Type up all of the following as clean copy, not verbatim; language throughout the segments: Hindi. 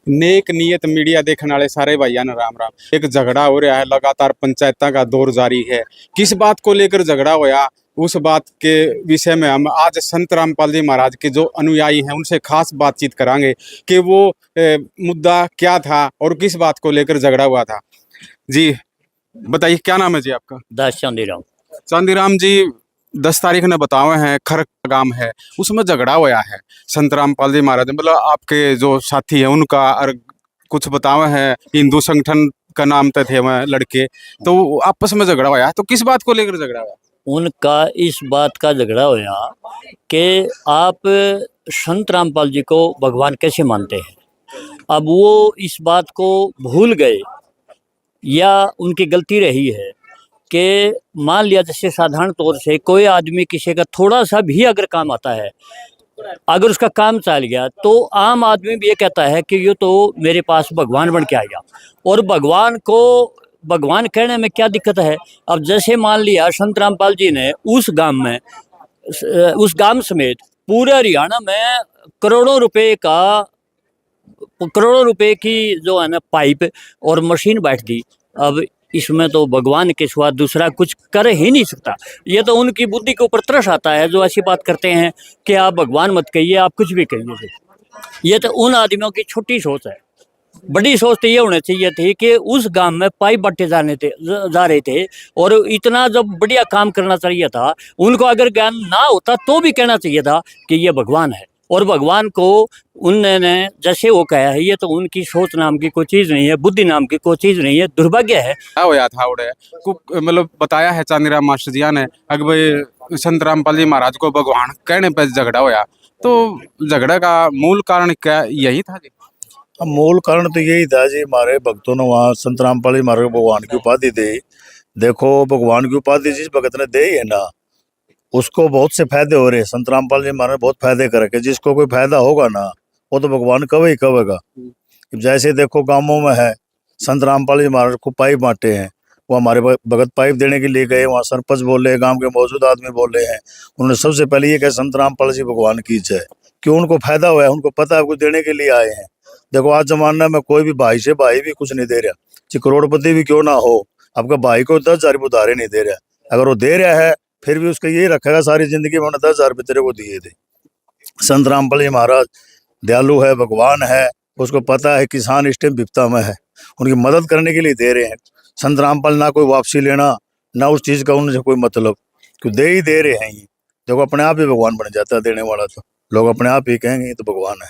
नेक नीयत मीडिया देखने वाले सारे भाइयों ने राम राम। एक झगड़ा हो रहा है, लगातार पंचायत का दौर जारी है। किस बात को लेकर झगड़ा होया, उस बात के विषय में हम आज संत रामपाल जी महाराज के जो अनुयायी हैं उनसे खास बातचीत करांगे कि वो मुद्दा क्या था और किस बात को लेकर झगड़ा हुआ था। जी बताइए, क्या नाम है जी आपका? दास चांदीराम। चांदीराम जी, 10 तारीख ने बतावे हैं खरक गांव है, उसमें झगड़ा होया है संत रामपाल जी महाराज, मतलब आपके जो साथी है उनका, और कुछ बतावे हैं हिंदू संगठन का नाम तक थे वह लड़के, तो आपस में झगड़ा होया है। तो किस बात को लेकर झगड़ा हुआ? उनका इस बात का झगड़ा होया कि आप संत रामपाल जी को भगवान कैसे मानते हैं। अब वो इस बात को भूल गए या उनकी गलती रही है कि मान लिया जैसे साधारण तौर से कोई आदमी किसी का थोड़ा सा भी अगर काम आता है, अगर उसका काम चल गया तो आम आदमी भी ये कहता है कि ये तो मेरे पास भगवान बन के आएगा। और भगवान को भगवान कहने में क्या दिक्कत है। अब जैसे मान लिया संत रामपाल जी ने उस गांव समेत पूरे हरियाणा में करोड़ों रुपए की जो है ना पाइप और मशीन बैठ दी। अब इसमें तो भगवान के सिवा दूसरा कुछ कर ही नहीं सकता। ये तो उनकी बुद्धि के ऊपर तरस आता है जो ऐसी बात करते हैं कि आप भगवान मत कहिए, आप कुछ भी कहिए। ये तो उन आदमियों की छोटी सोच है। बड़ी सोच तो ये होनी चाहिए थी कि उस गांव में पाइप बांटे जा रहे थे और इतना जब बढ़िया काम करना चाहिए था। उनको अगर ज्ञान ना होता तो भी कहना चाहिए था कि ये भगवान है। और भगवान को उन्होंने जैसे वो कहा है, ये तो उनकी सोच नाम की कोई चीज़ नहीं है, बुद्धि नाम की कोई चीज़ नहीं है, दुर्भाग्य है। क्या होया था उड़े मतलब बताया है चांदीराम मास्टर जी ने अगर भाई संत रामपाल जी महाराज को भगवान कहने पर झगड़ा होया, तो झगड़ा का मूल कारण क्या यही था जी? अब मूल कारण तो यही था जी, हमारे भक्तों ने वहाँ संत रामपाल जी महाराज को भगवान की उपाधि दी। देखो भगवान की उपाधि जिस भगत ने दी है ना, उसको बहुत से फायदे हो रहे हैं। संत रामपाल जी महाराज बहुत फायदे कर रखे, जिसको कोई फायदा होगा ना वो तो भगवान कवे ही कवेगा। जैसे देखो गाँवों में है, संत रामपाल जी महाराज को पाइप बांटे हैं, वो हमारे भगत पाइप देने के लिए गए, वहाँ सरपंच बोले, गांव के मौजूद आदमी बोले हैं। उन्होंने सबसे पहले ये कहा संत रामपाल जी भगवान की जय, क्यों उनको फायदा हुआ है, उनको पता है कुछ देने के लिए आए हैं। देखो आज जमाना में कोई भी भाई से भाई भी कुछ नहीं दे रहा, चाहे करोड़पति भी क्यों ना हो, आपका भाई को 10,000 उधारे नहीं दे रहा। अगर वो दे रहा है फिर भी उसका यही रखेगा सारी जिंदगी में 10,000 तेरे को दिए थे। संत रामपाल जी महाराज दयालु है, भगवान है, उसको पता है किसान इस टाइम विपदा में है, उनकी मदद करने के लिए दे रहे हैं। संत रामपाल ना कोई वापसी लेना ना उस चीज का उनसे कोई मतलब, क्यों दे ही दे रहे हैं। ये देखो अपने आप ही भगवान बन जाता है देने वाला, तो लोग अपने आप ही कहेंगे ये तो भगवान है।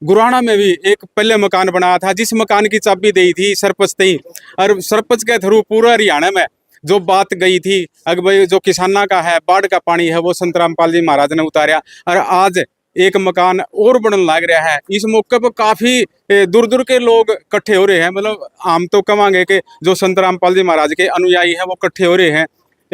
गुराना में भी एक पहले मकान बनाया था, जिस मकान की चाबी दी थी सरपंच थी, और सरपंच के थ्रू पूरा हरियाणा में जो बात गई थी अगर भाई जो किसाना का है, बाढ़ का पानी है, वो संत रामपाल जी महाराज ने उतारा। और आज एक मकान और बनने लग रहा है। इस मौके पर काफी दूर दूर के लोग इकट्ठे हो रहे हैं। मतलब हम तो कहेंगे कि जो संत रामपाल जी महाराज के अनुयायी हैं वो इकट्ठे हो रहे हैं।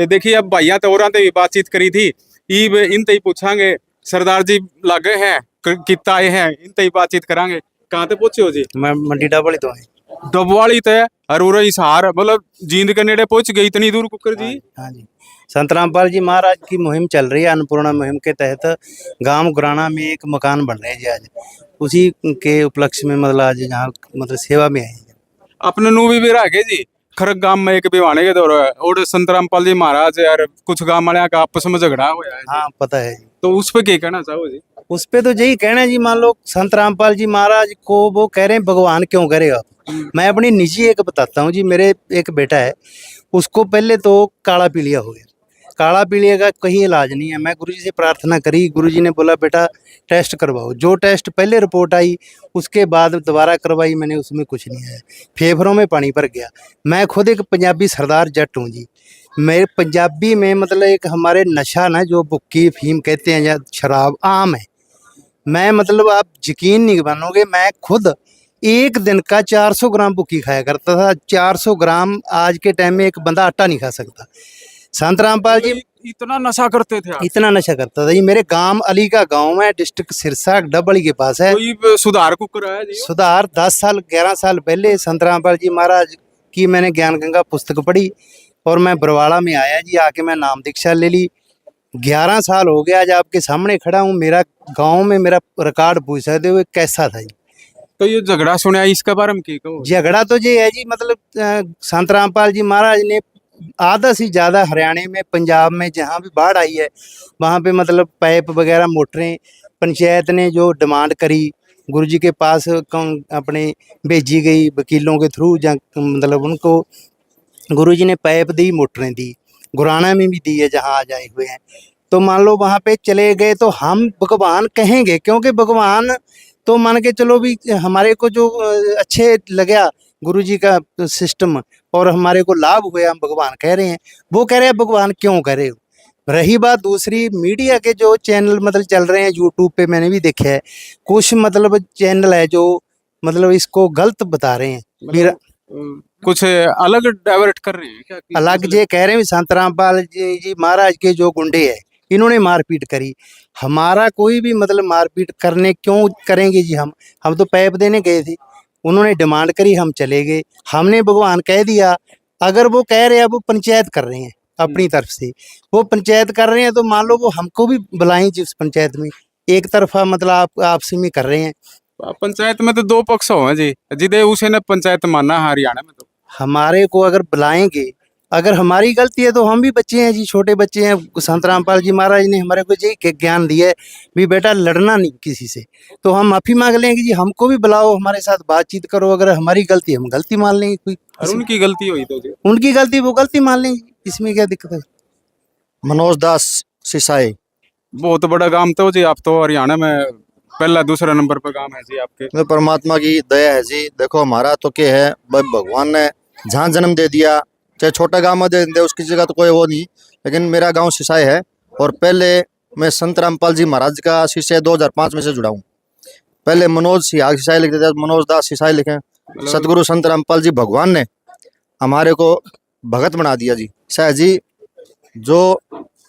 देखिए अब भाइया तो और भी बातचीत करी थी, ईब इन ही पूछांगे। सरदार जी लागे हैं कितना आए हैं, इन ही बातचीत करांगे। कहाँ तक पहुंचे हो जी? मैं मंडी डबवाली तो है। डबवाली तय और हिसार, मतलब जींद के नेड़े पहुंच गई इतनी दूर कुकर जी? हाँ जी, संत रामपाल जी महाराज की मुहिम चल रही है। अन्नपूर्णा मुहिम के तहत गांव गुराना में एक मकान बन रहे हैं आज, उसी के उपलक्ष्य में मतलब आज यहाँ मतलब सेवा में है। अपने नू भी रह गए जी खरक गांव में एक भिवाने के दौर है और संत रामपाल जी महाराज यार कुछ गांव वाले का आपस में झगड़ा हुआ है। हाँ पता है जी। तो उस पर क्या कहना चाहो जी? उस पे तो यही कहना है जी, मान लो संत रामपाल जी महाराज को वो कह रहे हैं भगवान क्यों करेगा। मैं अपनी निजी एक बताता हूँ जी, मेरे एक बेटा है, उसको पहले तो काला पीलिया हो गया। काला पीलिया का कहीं इलाज नहीं है। मैं गुरुजी से प्रार्थना करी, गुरुजी ने बोला बेटा टेस्ट करवाओ। जो टेस्ट पहले रिपोर्ट आई उसके बाद दोबारा करवाई मैंने, उसमें कुछ नहीं है, फेफड़ों में पानी भर गया। मैं खुद एक पंजाबी सरदार जट हूँ जी। मेरे पंजाबी में मतलब एक हमारे नशा ना जो बुक्की फीम कहते हैं या शराब आम है। मैं मतलब आप यकीन नहीं मानोगे, मैं खुद एक दिन का 400 ग्राम बुक्की खाया करता था। 400 ग्राम आज के टाइम में एक बंदा आटा नहीं खा सकता। संत रामपाल जी इतना नशा करते थे आप? इतना नशा करता था जी। मेरे गांव अली का गांव है, डिस्ट्रिक्ट सिरसा डबली के पास है। कोई सुधार को कराया जी? सुधार 10 साल 11 साल पहले संत रामपाल जी महाराज की मैंने ज्ञान गंगा पुस्तक पढ़ी और मैं बरवाड़ा में आया जी, आके मैं नाम दीक्षा ले ली। 11 साल हो गया आज आपके सामने खड़ा हूँ। मेरा गांव में मेरा रिकॉर्ड पूछ सकते हुए कैसा था जी। तो ये झगड़ा सुना इसके बारे में की कहो? झगड़ा तो ये है जी, मतलब संत रामपाल जी महाराज ने आधा से ज़्यादा हरियाणा में, पंजाब में जहाँ भी बाढ़ आई है वहाँ पे मतलब पाइप वगैरह, मोटरें पंचायत ने जो डिमांड करी गुरु जी के पास अपने भेजी गई वकीलों के थ्रू, मतलब उनको गुरु जी ने पाइप दी, मोटरें दी, गुराना में भी दी है जहाँ आज आए हुए हैं। तो मान लो वहाँ पे चले गए तो हम भगवान कहेंगे, क्योंकि भगवान तो मान के चलो भी हमारे को जो अच्छे लगा गुरु जी का सिस्टम और हमारे को लाभ हुआ, हम भगवान कह रहे हैं। वो कह रहे हैं भगवान क्यों कह रहे हो। रही बात दूसरी, मीडिया के जो चैनल मतलब चल रहे हैं यूट्यूब पे, मैंने भी देखा है कुछ मतलब चैनल है जो मतलब इसको गलत बता रहे हैं, कुछ अलग डाइवर्ट कर रहे हैं क्या? अलग जे कह रहे हैं संत रामपाल जी महाराज के जो गुंडे हैं इन्होंने मारपीट करी। हमारा कोई भी मतलब मारपीट करने क्यों करेंगे जी। हम तो पैप देने गए थे, उन्होंने डिमांड करी, हम चले गए, हमने भगवान कह दिया। अगर वो कह रहे हैं वो पंचायत कर रहे हैं अपनी तरफ से, वो पंचायत कर रहे हैं तो मान लो वो हमको भी बुलाएं जिस पंचायत में। एक तरफा मतलब आप आपसी में कर रहे हैं। पंचायत में तो दो पक्ष हो जी, जिदे उसे ने पंचायत मानना है हरियाणा में। तो हमारे को अगर बुलाएंगे, अगर हमारी गलती है तो हम भी बच्चे हैं जी, छोटे बच्चे हैं। संत रामपाल जी महाराज ने हमारे को यही ज्ञान दिया है भी बेटा लड़ना नहीं किसी से, तो हम माफी मांग लेंगे जी, हमको भी बुलाओ, हमारे साथ बातचीत करो। अगर हमारी गलती हम गलती मान लेंगे, कोई और उनकी गलती हुई तो जी, उनकी गलती वो गलती मान लेंगे, इसमें क्या दिक्कत है। मनोज दास सिसाई। बहुत बड़ा काम तो जी, आप तो हरियाणा में पहला दूसरा नंबर पर काम है जी आपके। में परमात्मा की दया है जी। देखो हमारा तो क्या है, भगवान ने जहाँ जन्म दे दिया, चाहे छोटा गांव में दे दे, उसकी जगह तो कोई वो नहीं। लेकिन मेरा गांव सिसाई है और पहले मैं संत रामपाल जी महाराज का शिष्य 2005 में से जुड़ा हूँ। पहले मनोज सिसाई लिखते थे, मनोज दास सिसाई लिखे। सतगुरु संत रामपाल जी भगवान ने हमारे को भगत बना दिया जी। शायद जी जो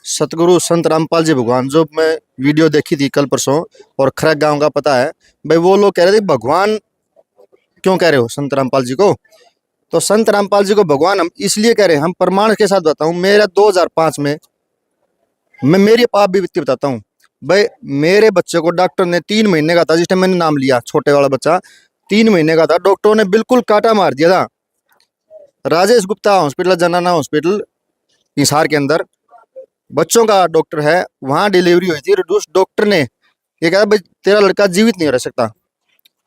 सतगुरु संत रामपाल जी भगवान, जो मैं वीडियो देखी थी कल परसों, और खरक गांव का पता है भाई, वो लोग कह रहे थे भगवान क्यों कह रहे हो संत रामपाल जी को। तो संत रामपाल जी को भगवान हम इसलिए कह रहे हैं, हम प्रमाण के साथ बताऊं। मेरा 2005 में मैं मेरी पाप भी बताता हूँ भाई। मेरे बच्चे को डॉक्टर ने 3 महीने का था, जिस टाइम मैंने नाम लिया, छोटे वाला बच्चा 3 महीने का था, डॉक्टरों ने बिल्कुल काटा मार दिया था। राजेश गुप्ता हॉस्पिटल, जनाना हॉस्पिटल हिसार के अंदर बच्चों का डॉक्टर है, वहाँ डिलीवरी हुई थी। उस डॉक्टर ने ये कहा भाई तेरा लड़का जीवित नहीं रह सकता।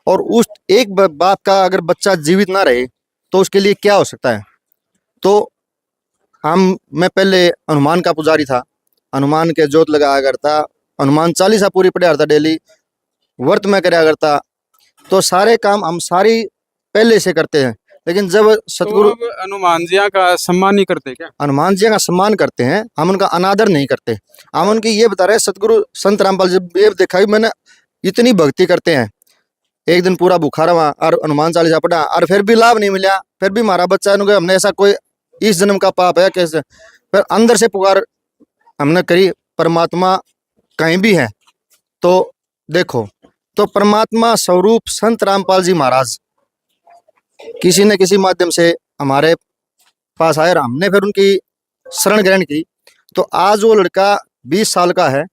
और उस एक बाप का अगर बच्चा जीवित ना रहे तो उसके लिए क्या हो सकता है। तो मैं पहले हनुमान का पुजारी था, हनुमान के जोत लगाया करता, हनुमान चालीसा पूरी पढ़ा करता, डेली व्रत में कराया करता। तो सारे काम हम सारी पहले से करते हैं। लेकिन जब सतगुरु तो हनुमान जी का सम्मान नहीं करते क्या? हनुमान जी का सम्मान करते हैं, हम उनका अनादर नहीं करते। हम उनकी ये बता रहे हैं, सतगुरु संत रामपाल जी ये देखा कि मैंने इतनी भक्ति करते हैं, एक दिन पूरा भूखा रहा और हनुमान चालीसा पढ़ा और फिर भी लाभ नहीं मिला, फिर भी हमारा बच्चा हमने ऐसा कोई इस जन्म का पाप है कैसे। फिर अंदर से पुकार हमने करी, परमात्मा कहीं भी है तो देखो। तो परमात्मा स्वरूप संत रामपाल जी महाराज किसी न किसी माध्यम से हमारे पास आए और हमने फिर उनकी शरण ग्रहण की। तो आज वो लड़का 20 साल का है,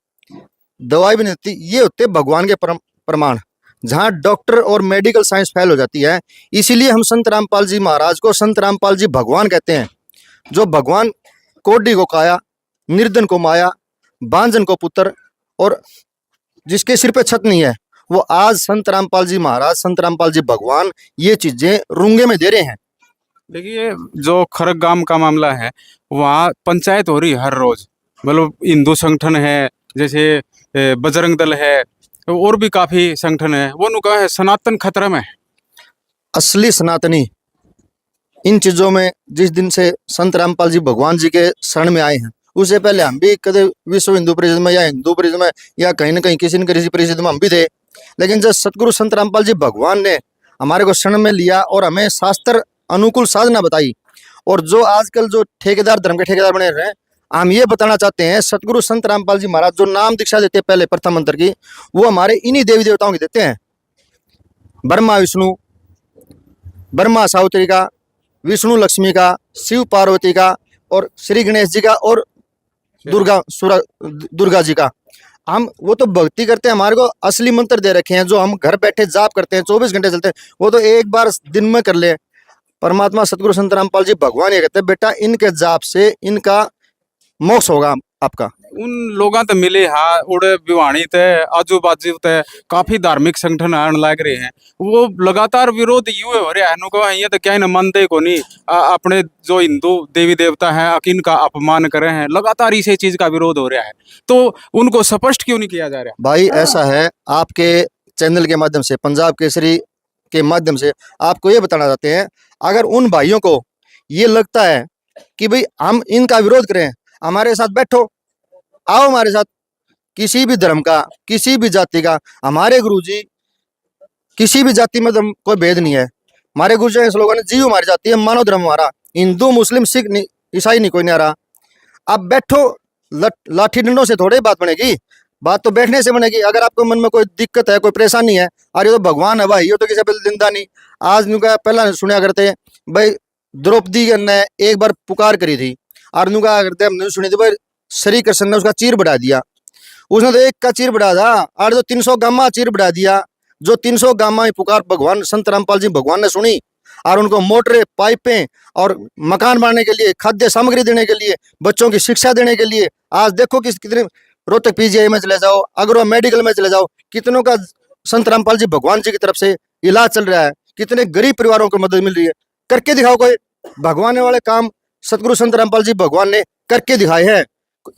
दवाई भी नहीं होती। ये होते भगवान के प्रमाण, जहाँ डॉक्टर और मेडिकल साइंस फेल हो जाती है। इसीलिए हम संत रामपाल जी महाराज को संत रामपाल जी भगवान कहते हैं। जो भगवान कोडी को काया, निर्धन को माया, बांझन को पुत्र, और जिसके सिर पे छत नहीं है, वो आज संत रामपाल जी महाराज, संत रामपाल जी भगवान ये चीजें रूंगे में दे रहे हैं। देखिए, जो खरक गांव का मामला है, वहाँ पंचायत हो रही है हर रोज। मतलब हिंदू संगठन है, जैसे बजरंग दल है, और भी काफी संगठन है, वो नुका है सनातन खतरा में। असली सनातनी इन चीजों में जिस दिन से संत रामपाल जी भगवान जी के शरण में आए हैं, उससे पहले हम भी कदे विश्व हिंदू परिषद में या हिंदू परिषद में या कहीं ना कहीं किसी न किसी परिषद में हम भी थे। लेकिन जब सतगुरु संत रामपाल जी भगवान ने हमारे को शरण में लिया और हमें शास्त्र अनुकूल साधना बताई, और जो आजकल जो ठेकेदार, धर्म के ठेकेदार बने रहे हैं, हम ये बताना चाहते हैं, सतगुरु संत रामपाल जी महाराज जो नाम दीक्षा देते हैं पहले प्रथम मंत्र की, वो हमारे इन्हीं देवी देवताओं की देते हैं। ब्रह्मा विष्णु, ब्रह्मा सावित्री का, विष्णु लक्ष्मी का, शिव पार्वती का, और श्री गणेश जी का, और दुर्गा जी का। हम वो तो भक्ति करते हैं, हमारे को असली मंत्र दे रखे हैं जो हम घर बैठे जाप करते हैं, 24 घंटे चलते हैं, वो तो एक बार दिन में कर ले। परमात्मा सतगुरु संत रामपाल जी भगवान ये कहते हैं, बेटा इनके जाप से इनका मोक्ष होगा आपका। उन लोगों तो मिले हाँ उड़े भिवानी ते आजू बाजू ते काफी धार्मिक संगठन आने लग रहे हैं, वो लगातार विरोध युए हो रहा है। नुको ये तो क्या मानते को नहीं, अपने जो हिंदू देवी देवता हैं इनका अपमान करे हैं, लगातार इसी चीज का विरोध हो रहा है, तो उनको स्पष्ट क्यों नहीं किया जा रहा? भाई ऐसा है, आपके चैनल के माध्यम से, पंजाब केसरी के माध्यम से आपको ये बताना चाहते हैं, अगर उन भाइयों को ये लगता है कि भाई हम इनका विरोध करें, हमारे साथ बैठो, आओ हमारे साथ, किसी भी धर्म का, किसी भी जाति का, हमारे गुरुजी किसी भी जाति में कोई भेद नहीं है। हमारे गुरुजी के स्लोगन है, जीव हमारी जाति है, मानव धर्म हमारा, हिंदू मुस्लिम सिख नहीं, ईसाई नहीं, कोई नहीं आ रहा। अब बैठो, लाठी डंडों से थोड़ी बात बनेगी, बात तो बैठने से बनेगी। अगर आपको मन में कोई दिक्कत है, कोई परेशानी है, अरे तो भगवान है भाई, ये तो किसी पे निंदा नहीं। आज नुका पहला सुना करते भाई, द्रौपदी ने एक बार पुकार करी थी, और नुका करते हमने सुनी थी भाई, श्री कृष्ण ने उसका चीर बढ़ा दिया, उसने तो एक का चीर बढ़ा था, और जो 300 गामा चीर बढ़ा दिया। जो 300 गामा पुकार भगवान संत रामपाल जी भगवान ने सुनी, और उनको मोटरें, पाइपें और मकान बनाने के लिए, खाद्य सामग्री देने के लिए, बच्चों की शिक्षा देने के लिए, आज देखो कितने रोहतक पीजीआई में चले जाओ, अग्रो मेडिकल में चले जाओ, कितनों का संत रामपाल जी भगवान जी की तरफ से इलाज चल रहा है, कितने गरीब परिवारों को मदद मिल रही है। करके दिखाओ कोई, भगवान वाले काम सतगुरु संत रामपाल जी भगवान ने करके दिखाए हैं,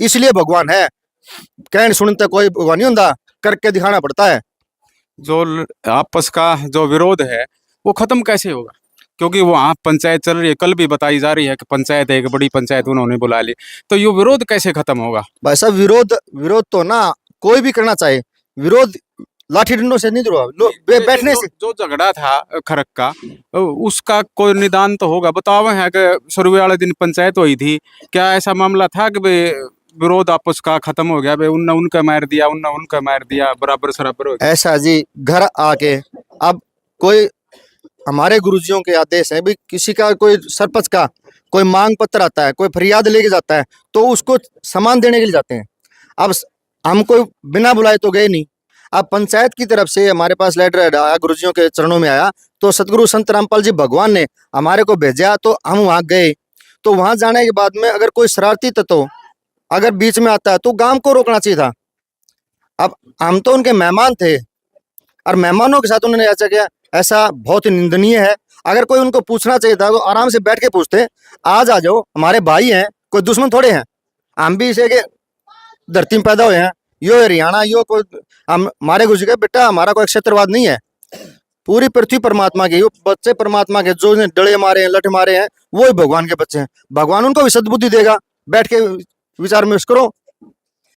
इसलिए भगवान है। कहने सुनते कोई भगवान नहीं होता, करके दिखाना पड़ता है। जो आपस का जो विरोध है वो खत्म कैसे होगा? क्योंकि वहाँ पंचायत चल रही है, कल भी बताई जा रही है कि पंचायत है, एक बड़ी पंचायत उन्होंने बुला ली, तो ये विरोध कैसे खत्म होगा? भाई साहब, विरोध तो ना कोई भी करना चाहे, विरोध लाठी डंडों से नहीं दुआ, बैठने से। जो झगड़ा था खरक का, उसका कोई निदान तो होगा। बताओ है कि शुरू वाले दिन पंचायत हुई थी, क्या ऐसा मामला था कि भाई विरोध आपस का खत्म हो गया, भाई उनने उनका मार दिया, उनने उनका मार दिया, बराबर सराबर हो गया? ऐसा जी, घर आके अब कोई हमारे गुरुजियों के आदेश है भी, किसी का कोई सरपंच का कोई मांग पत्र आता है, कोई फरियाद लेके जाता है, तो उसको सामान देने के लिए जाते हैं। अब हम कोई बिना बुलाए तो गए नहीं, अब पंचायत की तरफ से हमारे पास लेटर आया, गुरुजियों के चरणों में आया, तो सतगुरु संत रामपाल जी भगवान ने हमारे को भेजा, तो हम वहाँ गए। तो वहाँ जाने के बाद में अगर कोई शरारती तत्व अगर बीच में आता है तो गांव को रोकना चाहिए था। अब हम तो उनके मेहमान थे, और मेहमानों के साथ उन्होंने ऐसा किया, ऐसा बहुत ही निंदनीय है। अगर कोई उनको पूछना चाहिए था तो आराम से बैठ के पूछते, आज आ जाओ, हमारे भाई हैं, कोई दुश्मन थोड़े हैं, हम भी इसे के धरती में पैदा हुए हैं, यो हरियाणा, यो कोई हम, हमारे गुरु जी का बेटा, हमारा कोई क्षेत्रवाद नहीं है, पूरी पृथ्वी परमात्मा की, वो बच्चे परमात्मा के, जो डले मारे हैं, लठ मारे हैं, वो ही भगवान के बच्चे हैं। भगवान उनको भी सद्बुद्धि देगा, बैठ के विचार विमर्श करो।